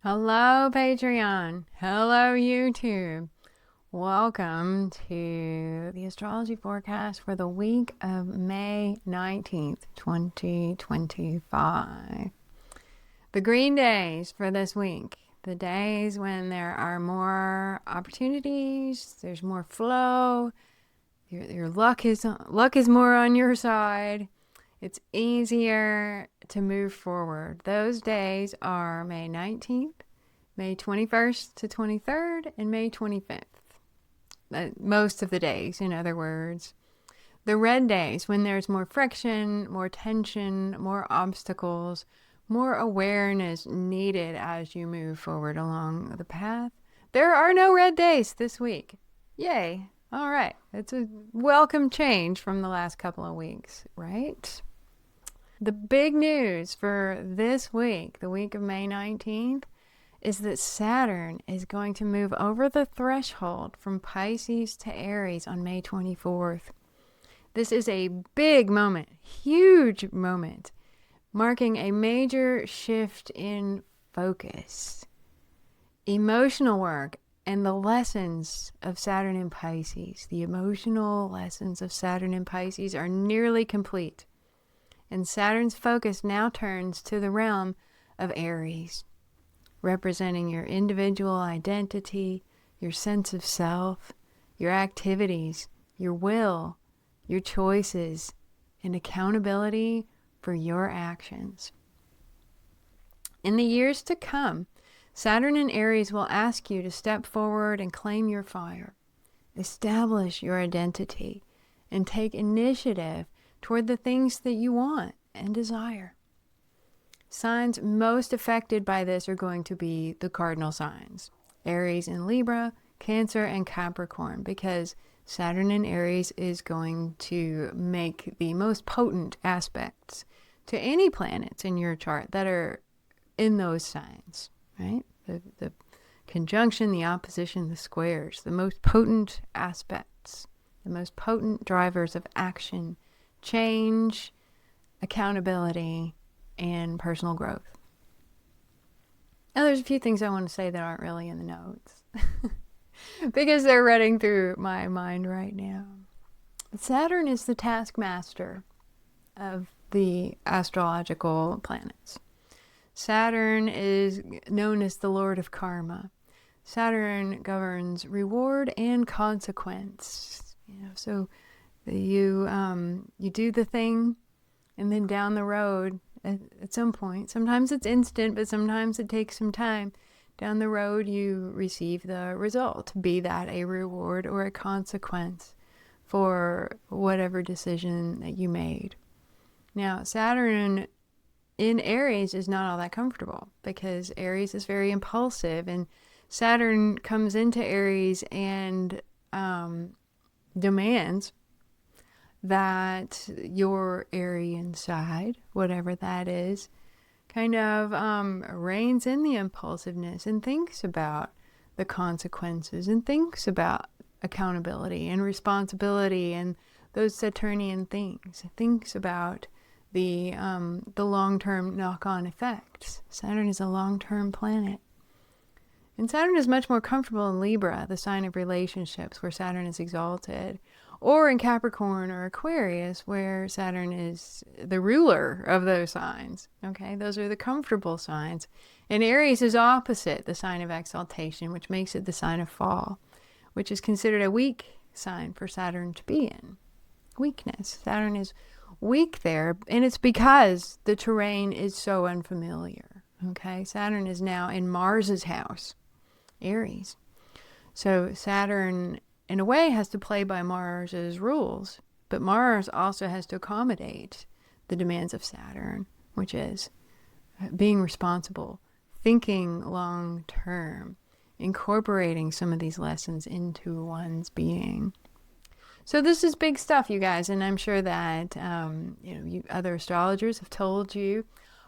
Hello, Patreon. Hello, YouTube. Welcome to the astrology forecast for the week of May 19th, 2025. The green days for this week, the days when there are more opportunities, there's more flow, your luck is more on your side. It's easier to move forward. Those days are May 19th, May 21st to 23rd, and May 25th. Most of the days, in other words. The red days, when there's more friction, more tension, more obstacles, more awareness needed as you move forward along the path. There are no red days this week. Yay. All right. It's a welcome change from the last couple of weeks, right? The big news for this week, the week of May 19th, is that Saturn is going to move over the threshold from Pisces to Aries on May 24th. This is a big moment, huge moment, marking a major shift in focus. Emotional work and the lessons of Saturn in Pisces, the emotional lessons of Saturn in Pisces are nearly complete. And Saturn's focus now turns to the realm of Aries, representing your individual identity, your sense of self, your activities, your will, your choices, and accountability for your actions. In the years to come, Saturn in Aries will ask you to step forward and claim your fire, establish your identity, and take initiative toward the things that you want and desire. Signs most affected by this are going to be the cardinal signs, Aries and Libra, Cancer and Capricorn, because Saturn in Aries is going to make the most potent aspects to any planets in your chart that are in those signs, right? The conjunction, the opposition, the squares, the most potent aspects, the most potent drivers of action, change, accountability, and personal growth. Now, there's a few things I want to say that aren't really in the notes because they're running through my mind right now. Saturn is the taskmaster of the astrological planets. Saturn is known as the Lord of Karma. Saturn governs reward and consequence. So you do the thing, and then down the road, at some point, sometimes it's instant, but sometimes it takes some time. Down the road, you receive the result, be that a reward or a consequence for whatever decision that you made. Now, Saturn in Aries is not all that comfortable because Aries is very impulsive, and Saturn comes into Aries and demands that your Aryan side, whatever that is, kind of reins in the impulsiveness and thinks about the consequences and thinks about accountability and responsibility and those Saturnian things. Thinks about the long-term knock-on effects. Saturn is a long-term planet. And Saturn is much more comfortable in Libra, the sign of relationships, where Saturn is exalted, or in Capricorn or Aquarius, where Saturn is the ruler of those signs. Okay, those are the comfortable signs. And Aries is opposite, the sign of exaltation, which makes it the sign of fall, which is considered a weak sign for Saturn to be in. Weakness. Saturn is weak there, and it's because the terrain is so unfamiliar. Okay, Saturn is now in Mars's house, Aries. So Saturn, in a way, has to play by Mars's rules, but Mars also has to accommodate the demands of Saturn, which is being responsible, thinking long term, incorporating some of these lessons into one's being. So this is big stuff, you guys, and I'm sure that you other astrologers have told you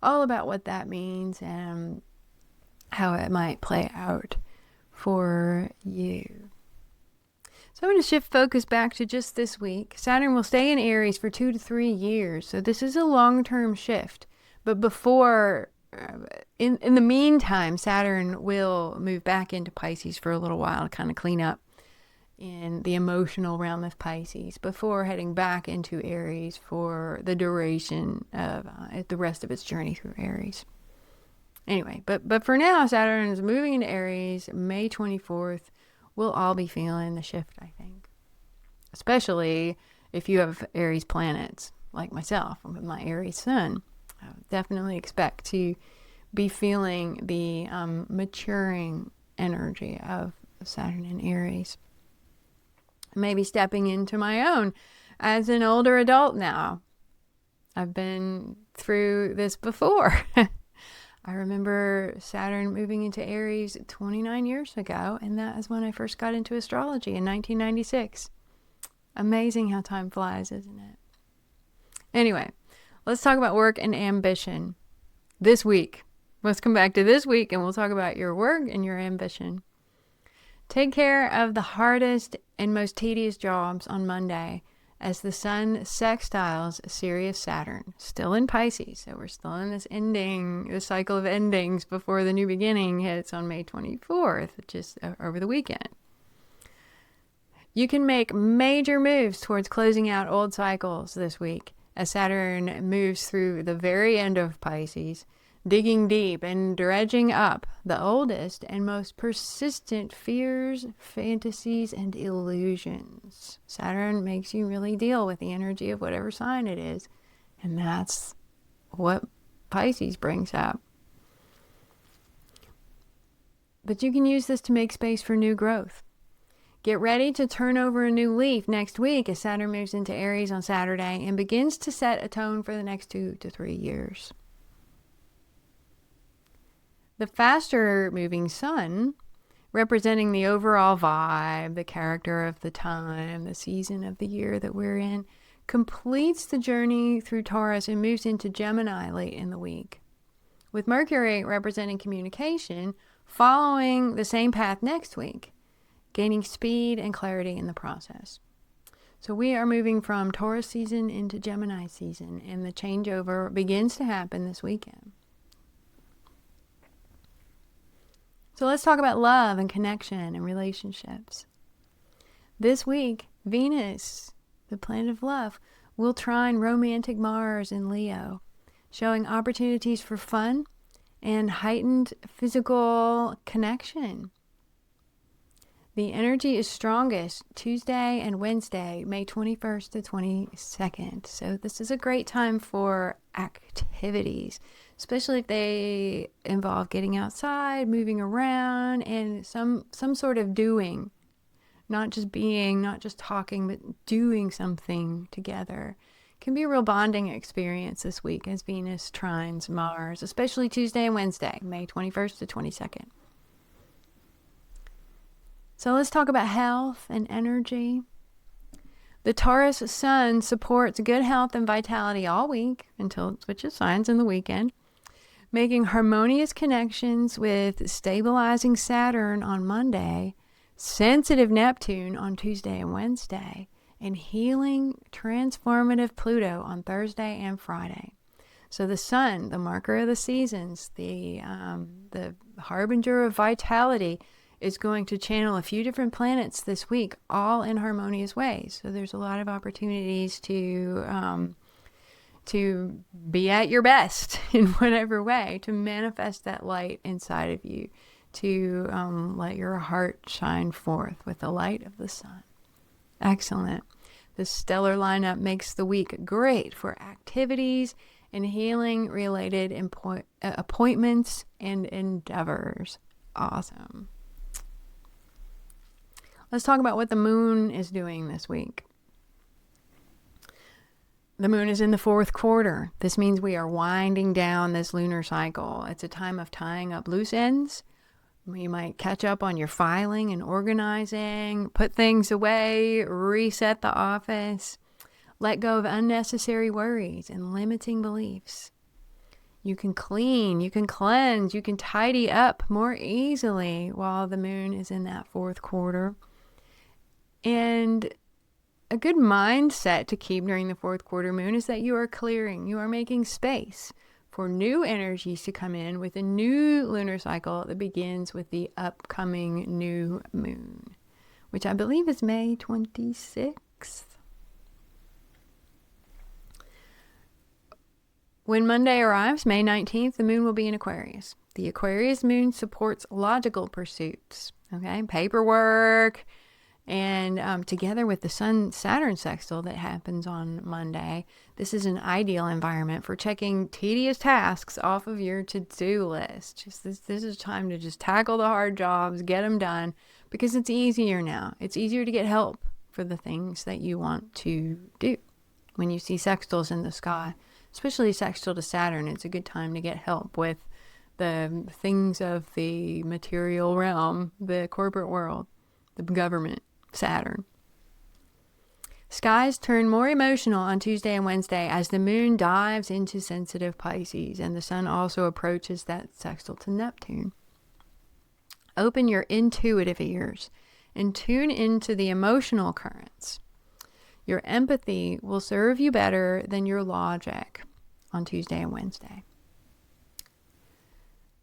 all about what that means and how it might play out for you. So I'm going to shift focus back to just this week. Saturn will stay in Aries for 2 to 3 years, so this is a long-term shift. But before in the meantime, Saturn will move back into Pisces for a little while to kind of clean up in the emotional realm of Pisces before heading back into Aries for the duration of the rest of its journey through Aries. Anyway, but for now, Saturn is moving into Aries May 24th. We'll all be feeling the shift, I think. Especially if you have Aries planets, like myself, with my Aries sun. I would definitely expect to be feeling the maturing energy of Saturn in Aries. Maybe stepping into my own as an older adult now. I've been through this before. I remember Saturn moving into Aries 29 years ago, and that is when I first got into astrology in 1996. Amazing how time flies, isn't it? Anyway, let's talk about work and ambition this week. Let's come back to this week and we'll talk about your work and your ambition. Take care of the hardest and most tedious jobs on Monday as the sun sextiles Sirius Saturn, still in Pisces. So we're still in this cycle of endings before the new beginning hits on May 24th, just over the weekend. You can make major moves towards closing out old cycles this week as Saturn moves through the very end of Pisces, digging deep and dredging up the oldest and most persistent fears, fantasies, and illusions. Saturn makes you really deal with the energy of whatever sign it is, and that's what Pisces brings up. But you can use this to make space for new growth. Get ready to turn over a new leaf next week as Saturn moves into Aries on Saturday and begins to set a tone for the next 2 to 3 years. The faster moving sun, representing the overall vibe, the character of the time, the season of the year that we're in, completes the journey through Taurus and moves into Gemini late in the week. With Mercury representing communication, following the same path next week, gaining speed and clarity in the process. So we are moving from Taurus season into Gemini season, and the changeover begins to happen this weekend. So let's talk about love and connection and relationships. This week, Venus, the planet of love, will trine romantic Mars in Leo, showing opportunities for fun and heightened physical connection. The energy is strongest Tuesday and Wednesday, May 21st to 22nd. So this is a great time for activities, especially if they involve getting outside, moving around, and some sort of doing. Not just being, not just talking, but doing something together. Can be a real bonding experience this week as Venus trines Mars, especially Tuesday and Wednesday, May 21st to 22nd. So let's talk about health and energy. The Taurus sun supports good health and vitality all week until it switches signs in the weekend, making harmonious connections with stabilizing Saturn on Monday, sensitive Neptune on Tuesday and Wednesday, and healing transformative Pluto on Thursday and Friday. So the sun, the marker of the seasons, the harbinger of vitality, is going to channel a few different planets this week, all in harmonious ways. So there's a lot of opportunities to be at your best in whatever way, to manifest that light inside of you, to let your heart shine forth with the light of the sun. Excellent. The stellar lineup makes the week great for activities and healing-related appointments and endeavors. Awesome. Let's talk about what the moon is doing this week. The moon is in the 4th quarter. This means we are winding down this lunar cycle. It's a time of tying up loose ends. You might catch up on your filing and organizing, put things away, reset the office, let go of unnecessary worries and limiting beliefs. You can clean, you can cleanse, you can tidy up more easily while the moon is in that 4th quarter. And a good mindset to keep during the 4th quarter moon is that you are clearing, you are making space for new energies to come in with a new lunar cycle that begins with the upcoming new moon, which I believe is May 26th. When Monday arrives, May 19th, the moon will be in Aquarius. The Aquarius moon supports logical pursuits, okay, paperwork, and together with the Sun-Saturn sextile that happens on Monday, this is an ideal environment for checking tedious tasks off of your to-do list. This is time to just tackle the hard jobs, get them done, because it's easier now. It's easier to get help for the things that you want to do. When you see sextiles in the sky, especially sextile to Saturn, it's a good time to get help with the things of the material realm, the corporate world, the government, Saturn. Skies turn more emotional on Tuesday and Wednesday as the moon dives into sensitive Pisces, and the sun also approaches that sextile to Neptune. Open your intuitive ears and tune into the emotional currents. Your empathy will serve you better than your logic on Tuesday and Wednesday.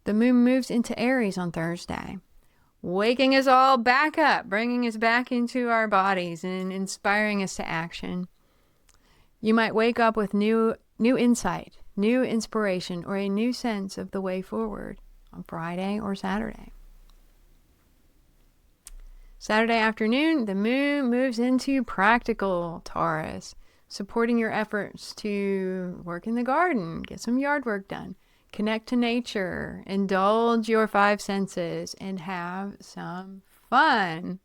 The moon moves into Aries on Thursday, waking us all back up, bringing us back into our bodies and inspiring us to action. You might wake up with new insight, new inspiration, or a new sense of the way forward on Friday or Saturday. Saturday afternoon, the moon moves into practical Taurus, supporting your efforts to work in the garden, get some yard work done, connect to nature, indulge your five senses, and have some fun.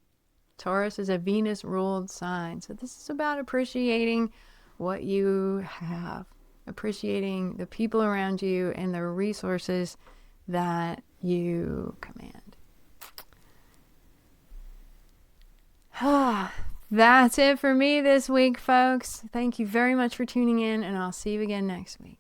Taurus is a Venus-ruled sign, so this is about appreciating what you have, appreciating the people around you and the resources that you command. That's it for me this week, folks. Thank you very much for tuning in, and I'll see you again next week.